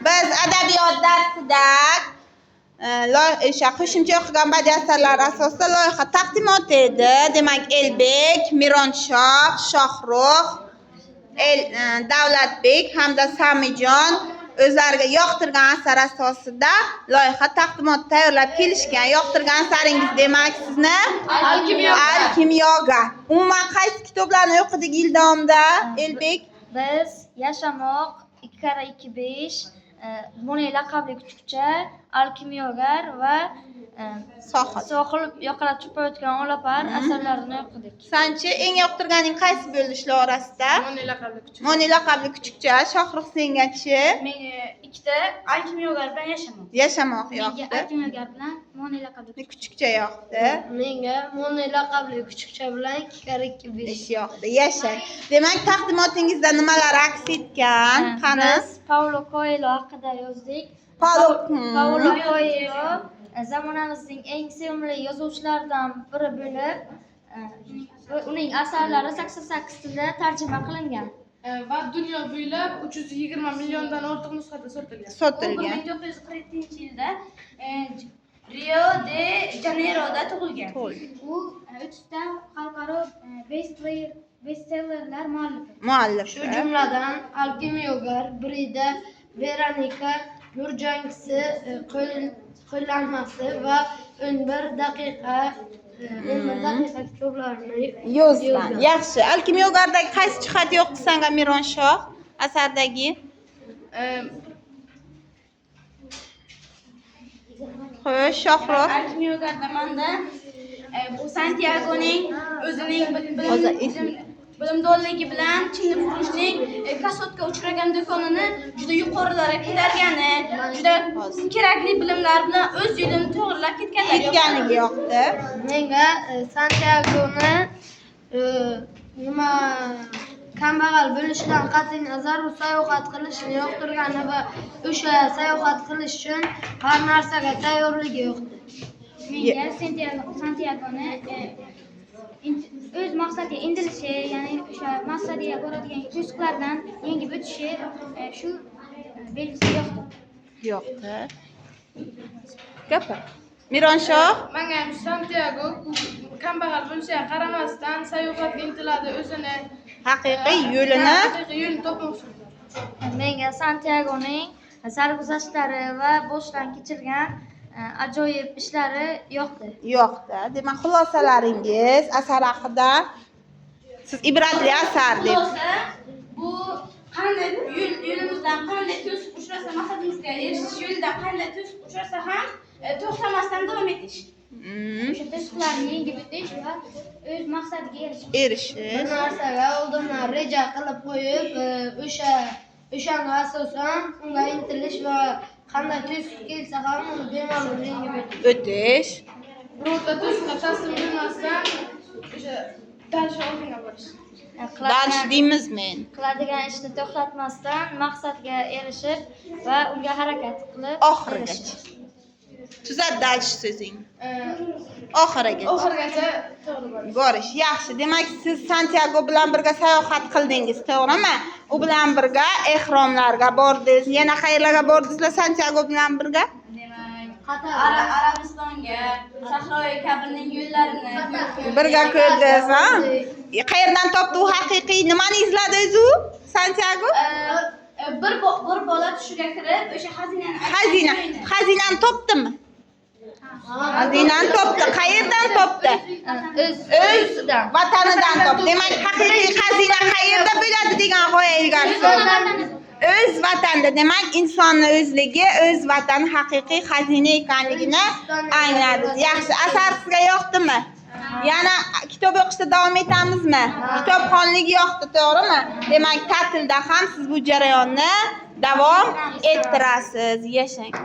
Biz adabiyot darsida qo'shimcha o'qigan badiiy asarlar asosida loyiha taqdimoti edi. Demak, Elbek, Mironshoh, Shohrux, Davlatbek hamda Samijon o'zlariga yoqtirgan asar asosida loyiha taqdimoti tayyorlab kelishgan. Yoqtirgan asaringiz demak sizni Al-Kimyogar. Umuman qaysi kitoblarni o'qidik yil davomida, Elbek? Biz Yashamoq, 2x25, Mo'ne laqabli kuchukcha, Al-Kimyogar va Sohil yoqalab cho'payotgan olapar asarlarini o'qidik. Sanchi eng yoqtirganing qaysi bo'ldi shular orasida? Mo'ne laqabli kuchukcha. Shohrux sengachi? Menga ikkita Al-Kimyogar bilan Yashamoq yoqdi. Menga Al-Kimyogar bilan Mo'ne laqabli kuchukcha yoqdi. Menga Mo'ne laqabli kuchukcha bilan 2x25 yoqdi. Yashang. Demak, taqdimotingizda nimalar aks etgan? Qani? Biz Paulo Coelho haqida yozdik. Paulo Coelho zamonamizning eng sevimli yozuvchilaridan biri bo'lib, uning asarlari 88 tilda tarjima qilingan va dunyo bo'ylab 320 milliondan ortiq nusxada sotilgan. 1947-yilda Rio de Janeyroda tug'ilgan. U 3 ta xalqaro bestsellerlar muallifi. Shu jumladan Al-Kimyogar, Brida, Veronika, Nurjangisi, qo'llanmasi va 11 daqiqa kitoblarini yozgan. Yaxshi. Al-Kimyogardagi qaysi jihat yoqdi senga Mironshoh asardagi? Xo'sh, Shohrux. Al-Kimyogarda menda bu Santiagoning o'zining bilimdonligi bilan Chinni furushning kasodga uchragan do'konini juda yuqorilarga ko'targani, juda kerakli bilimlar bilan o'z yo'lini to'g'rilab ketganiga yoqdi. Menga Santiagoni kambag'al bo'lishidan qat'iy nazar sayohat qilishni yoqtirgani va o'sha sayohat qilish uchun har narsaga tayyorligi yoqdi. Menga Santiagoni o'z maqsadiga intilishi, ya'ni o'sha maqsadiga boradigan to'siqlardan yengib o'tishi shu belgisi yoqdi. Gapir. Mironshoh. Menga Santiago kambag'al bo'lishiga qaramasdan sayohatga intiladi, o'zini haqiqiy yo'lini topmoqchi. Menga Santiagoning sarguzashtlari va boshdan kechirgan ajoyib ishlari yoqdi. Demak, xulosalaringiz asar haqida siz ibratli asar deb. Bu qanday yo'limizdan qanday to'siq uchrasa, maqsadimizga erishish yo'lidan qanday to'siq uchrasa ham to'xtamasdan davom etish. O'sha to'siqlarni yengib o'tish va o'z maqsadiga erishish. Bir narsaga oldindan reja qilib qo'yib, o'shanga asosan unga intilish va qanday to'siq kelsa ham uni bemalol yengib o'tish. Birorta to'siqqa taslim bo'lmasdan o'sha dalish oldiga borish. Dalish deymiz men. Qiladigan ishni to'xtatmasdan maqsadga erishib va unga harakat qilib oxirigacha. Tuzat dalish so'zing. Oxirigacha to'g'ri borish. Yaxshi. Demak, siz Santiago bilan birga sayohat qildingiz, to'g'rimi? U bilan birga ehromlarga bordingiz. Yana qayerlarga bordingizlar Santiago bilan birga? Arabistonga, Sahroyi Kabirning yo'llarini birga ko'rdingiz, ha? Qayerdan topdi u haqiqiy? Nimani izladi o'zi u? Santiago? Bir bola tushiga kirib, o'sha xazinani topdimi? Xazinani topdi. Qayerdan topdi? O'z vatanidan topdi. Demak, haqiqiy xazina qayerda bo'ladi degan g'oya ilgari surdi. O'z vatanda. Demak, insonning o'zligi, o'z vatani haqiqiy xazina ekanligini angladingiz. Yaxshi. Asar sizga yoqdimi? Yana kitob o'qishda davom etamizmi? Kitobxonlik yoqdi, to'g'rimi? Demak, ta'tilda ham siz bu jarayonni davom ettirasiz. Yashang.